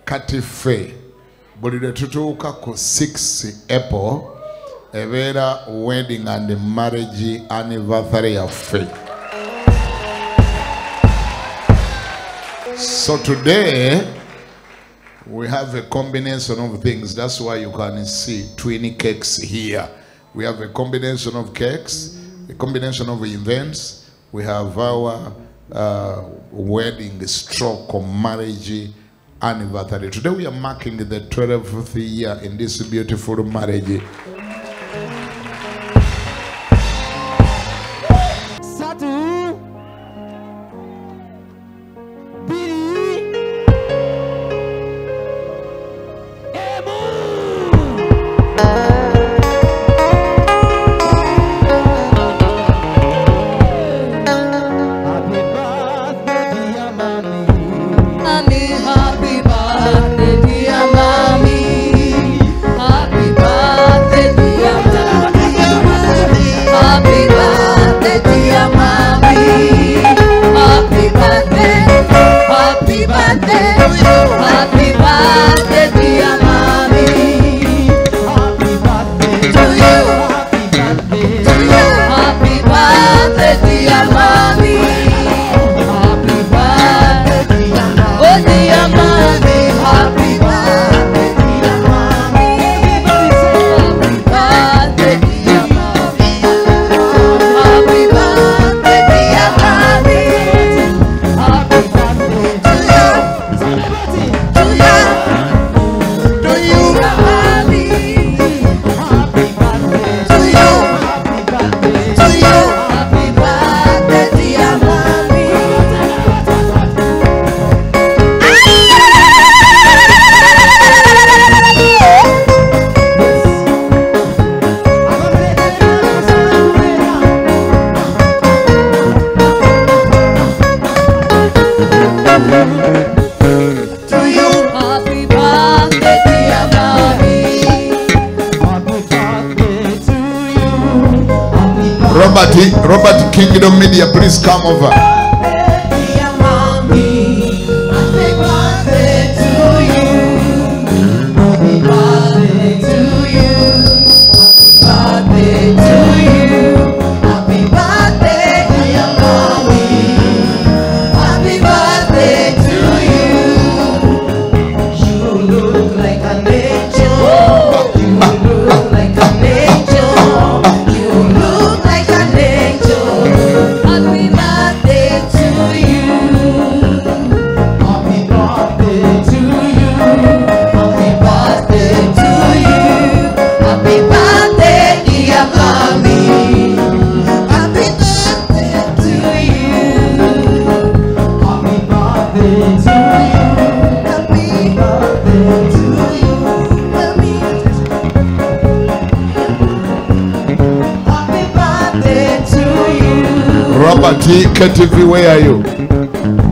katife bulire tutuuka ku 6 April ebeera wedding and marriage anniversary yaffe. So today we have a combination of things. That's why you can see twin cakes here. We have a combination of cakes, a combination of events. We have our wedding stroke or marriage anniversary. Today we are marking the 12th year in this beautiful marriage. Robert Kingdom Media, please come over. Robert KTV, where are you?